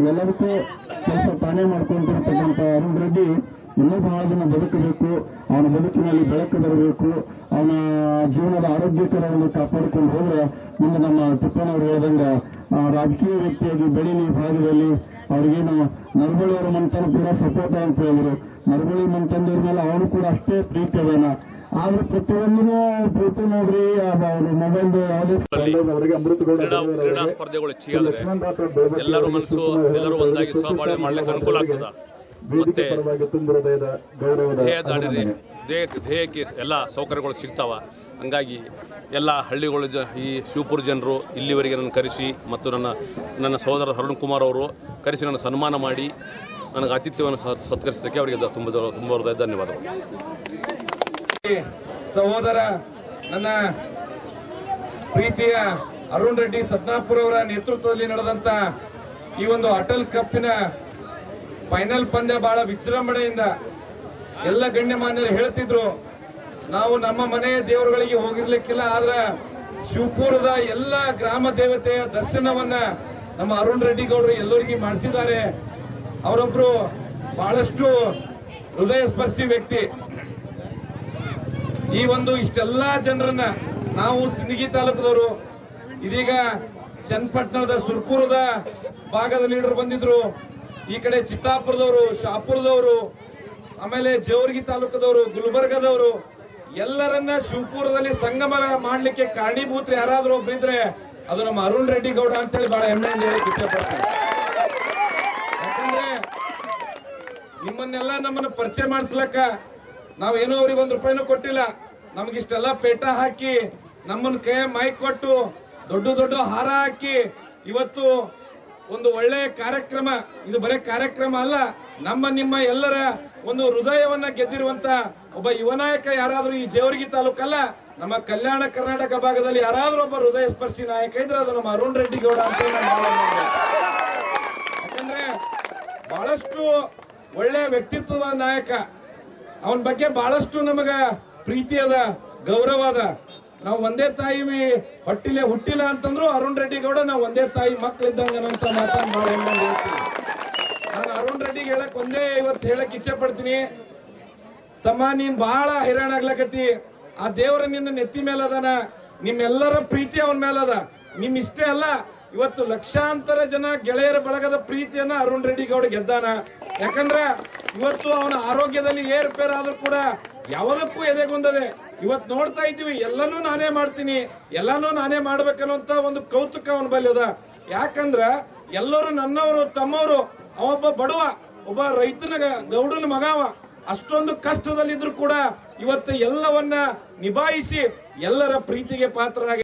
ಎಲ್ಲದಕ್ಕೂ ಕೆಲಸ ತಾನೇ ಮಾಡ್ಕೊಂತಿರ್ತಕ್ಕಂಥ ಅರುಣ್ ರೆಡ್ಡಿ ಇನ್ನೂ ಬಹಳ ದಿನ ಬದುಕಬೇಕು. ಅವನ ಬದುಕಿನಲ್ಲಿ ಬೆಳಕು ಬರಬೇಕು. ಅವನ ಜೀವನದ ಆರೋಗ್ಯಕರವನ್ನು ಕಾಪಾಡಿಕೊಂಡು ಹೋದ್ರೆ ಮುಂದೆ ನಮ್ಮ ತಿಪ್ಪಣ್ಣವರು ಹೇಳ್ದಂಗ ರಾಜಕೀಯ ವ್ಯಕ್ತಿಯಾಗಿ ಬೆಳೀಲಿ ಭಾಗದಲ್ಲಿ. ಅವ್ರಿಗೇನು ನರಬಳ್ಳಿಯವರ ಮಂತನು ಕೂಡ ಸಪೋರ್ಟ್ ಅಂತ ಹೇಳಿದ್ರು. ನರಬಳ್ಳಿ ಮಂತಂದವ್ರ ಮೇಲೆ ಅವನು ಕೂಡ ಅಷ್ಟೇ ಪ್ರೀತಿ ಅದಾನ. ಆದ್ರೆ ಪ್ರತಿಯೊಂದೂ ಪ್ರೀತಿ ನೋಡ್ರಿ, ಅವರು ಮೊಬೈಲ್ ಯಾವುದೇ ಕ್ರೀಡಾ ಸ್ಪರ್ಧೆಗಳು ಹೆಚ್ಚಿಗಾದ್ರೆ ಎಲ್ಲರೂ ಮನಸ್ಸು ಎಲ್ಲರೂ ಒಂದಾಗಿ ಸಹಬಾಳ್ವೆ ಮಾಡ್ಲಿಕ್ಕೆ ಅನುಕೂಲ ಆಗ್ತದ. ಮತ್ತೆ ದೇಹಕ್ಕೆ ಎಲ್ಲ ಸೌಕರ್ಯಗಳು ಸಿಗ್ತಾವ. ಹಂಗಾಗಿ ಎಲ್ಲ ಹಳ್ಳಿಗಳು ಈ ಶಿವಪುರ ಜನರು ಇಲ್ಲಿವರೆಗೆ ನನ್ನ ಕರೆಸಿ ಮತ್ತು ನನ್ನ ಸಹೋದರ ಅರುಣ್ ಕುಮಾರ್ ಅವರು ಕರೆಸಿ ನನ್ನ ಸನ್ಮಾನ ಮಾಡಿ ನನಗೆ ಆತಿಥ್ಯವನ್ನು ಸತ್ಕರಿಸಿದ್ದಕ್ಕೆ ಅವರಿಗೆ ತುಂಬ ಧನ್ಯವಾದಗಳು. ಸಹೋದರ ನನ್ನ ಪ್ರೀತಿಯ ಅರುಣ್ ರೆಡ್ಡಿ ಸತ್ನಾಪುರ ಅವರ ನೇತೃತ್ವದಲ್ಲಿ ನಡೆದಂತ ಈ ಒಂದು ಅಟಲ್ ಕಪ್ಪಿನ ಫೈನಲ್ ಪಂದ್ಯ ಬಹಳ ವಿಜೃಂಭಣೆಯಿಂದ ಎಲ್ಲ ಗಣ್ಯಮಾನ್ಯರು ಹೇಳ್ತಿದ್ರು, ನಾವು ನಮ್ಮ ಮನೆಯ ದೇವರುಗಳಿಗೆ ಹೋಗಿರ್ಲಿಕ್ಕಿಲ್ಲ, ಆದ್ರೆ ಶಿವಪುರದ ಎಲ್ಲ ಗ್ರಾಮ ದೇವತೆಯ ದರ್ಶನವನ್ನ ನಮ್ಮ ಅರುಣ್ ರೆಡ್ಡಿ ಗೌಡರು ಎಲ್ಲರಿಗೂ ಮಾಡಿಸಿದ್ದಾರೆ. ಅವರೊಬ್ರು ಬಹಳಷ್ಟು ಹೃದಯ ಸ್ಪರ್ಶಿ ವ್ಯಕ್ತಿ. ಈ ಒಂದು ಇಷ್ಟೆಲ್ಲ ಜನರನ್ನ ನಾವು ಸಿಂದಗಿ ತಾಲೂಕದವರು, ಇದೀಗ ಚನ್ನಪಟ್ಟಣದ ಸುರ್ಪುರದ ಭಾಗದ ಲೀಡರ್ ಬಂದಿದ್ರು, ಈ ಕಡೆ ಚಿತ್ತಾಪುರದವರು, ಶಾಪುರದವರು, ಆಮೇಲೆ ಜೇವರ್ಗಿ ತಾಲೂಕದವರು, ಗುಲ್ಬರ್ಗದವರು, ಎಲ್ಲರನ್ನ ಶಿವಪುರದಲ್ಲಿ ಸಂಗಮ ಮಾಡ್ಲಿಕ್ಕೆ ಕಾರಣೀಭೂತರು ಯಾರಾದ್ರೂ ಒಬ್ಬರಿದ್ರೆ ಅದು ನಮ್ಮ ಅರುಣ್ ರೆಡ್ಡಿ ಗೌಡ ಅಂತೇಳಿ ಬಹಳ ಹೆಮ್ಮೆಯಿಂದ ಹೇಳಕ್ಕೆ ಇಷ್ಟಪಡ್ತೀನಿ. ಯಾಕಂದ್ರೆ ನಿಮ್ಮನ್ನೆಲ್ಲ ನಮ್ಮನ್ನ ಪರಿಚಯ ಮಾಡಿಸ್ಲಕ್ಕ ನಾವೇನೋ ಅವ್ರಿಗೆ ₹1 ಕೊಟ್ಟಿಲ್ಲ. ನಮಗಿಷ್ಟೆಲ್ಲ ಪೇಟ ಹಾಕಿ ನಮ್ಮನ್ನ ಕೈ ಮೈಕ್ ಕೊಟ್ಟು ದೊಡ್ಡ ಹಾರ ಹಾಕಿ ಇವತ್ತು ಒಂದು ಒಳ್ಳೆಯ ಕಾರ್ಯಕ್ರಮ, ಇದು ಬರೀ ಕಾರ್ಯಕ್ರಮ ಅಲ್ಲ, ನಿಮ್ಮ ಎಲ್ಲರ ಒಂದು ಹೃದಯವನ್ನ ಗೆದ್ದಿರುವಂತ ಒಬ್ಬ ಯುವ ನಾಯಕ ಯಾರಾದ್ರೂ ಈ ಜೇವರ್ಗಿ ತಾಲೂಕಲ್ಲ, ನಮ್ಮ ಕಲ್ಯಾಣ ಕರ್ನಾಟಕ ಭಾಗದಲ್ಲಿ ಯಾರಾದ್ರೂ ಒಬ್ಬ ಹೃದಯ ಸ್ಪರ್ಶಿ ನಾಯಕ ಇದ್ರೆ ಅದು ನಮ್ಮ ಅರುಣ್ ರೆಡ್ಡಿ ಗೌಡ ಅಂತ. ಯಾಕಂದ್ರೆ ಬಹಳಷ್ಟು ಒಳ್ಳೆಯ ವ್ಯಕ್ತಿತ್ವದ ನಾಯಕ, ಅವನ ಬಗ್ಗೆ ಬಹಳಷ್ಟು ನಮಗ ಪ್ರೀತಿ ಅದ, ಗೌರವ ಅದ. ನಾವು ಒಂದೇ ತಾಯಿ ಹೊಟ್ಟಿಲೆ ಹುಟ್ಟಿಲ್ಲ ಅಂತಂದ್ರು ಅರುಣ್ ರೆಡ್ಡಿ ಗೌಡ ನಾವು ಒಂದೇ ತಾಯಿ ಮಕ್ಕಳಿದ್ದಂಗ ಅಂತ ಮಾತನ್ನು ಬಹಳ ಹೆಮ್ಮೆ ಹೇಳ್ತೀನಿ. ನಾನು ಅರುಣ್ ರೆಡ್ಡಿಗೆ ಹೇಳಕ್ ಒಂದೇ ಇವತ್ತು ಹೇಳಕ್ ಇಚ್ಛೆ ಪಡ್ತೀನಿ, ತಮ್ಮ ನೀನ್ ಬಹಳ ಹೈರಾಣ ಆಗ್ಲಕತ್ತಿ. ಆ ದೇವರ ನಿನ್ನ ನೆತ್ತಿ ಮೇಲದಾನ, ನಿಮ್ಮೆಲ್ಲರ ಪ್ರೀತಿ ಅವನ ಮೇಲದ. ನಿಮ್ ಇಷ್ಟೇ ಅಲ್ಲ, ಇವತ್ತು ಲಕ್ಷಾಂತರ ಜನ ಗೆಳೆಯರ ಬಳಗದ ಪ್ರೀತಿಯನ್ನ ಅರುಣ್ ರೆಡ್ಡಿ ಗೌಡ ಗೆದ್ದಾನ. ಯಾಕಂದ್ರೆ ಇವತ್ತು ಅವನ ಆರೋಗ್ಯದಲ್ಲಿ ಏರ್ಪೇರ್ ಆದ್ರೂ ಕೂಡ ಯಾವುದಕ್ಕೂ ಎದೆಗುಂದದೆ. ಇವತ್ತು ನೋಡ್ತಾ ಇದ್ದೀವಿ, ಎಲ್ಲನೂ ನಾನೇ ಮಾಡ್ತೀನಿ, ಎಲ್ಲಾನು ನಾನೇ ಮಾಡ್ಬೇಕನ್ನುವಂತ ಒಂದು ಕೌತುಕ ಅವನ ಬಲ್ಲಿ ಅದ. ಯಾಕಂದ್ರ ಎಲ್ಲರೂ ನನ್ನವರು, ತಮ್ಮವರು. ಅವೊಬ್ಬ ಬಡವ, ಒಬ್ಬ ರೈತನ ಗೌಡನ ಮಗವ, ಅಷ್ಟೊಂದು ಕಷ್ಟದಲ್ಲಿದ್ರು ಕೂಡ ಇವತ್ತು ಎಲ್ಲವನ್ನ ನಿಭಾಯಿಸಿ ಎಲ್ಲರ ಪ್ರೀತಿಗೆ ಪಾತ್ರರಾಗಿ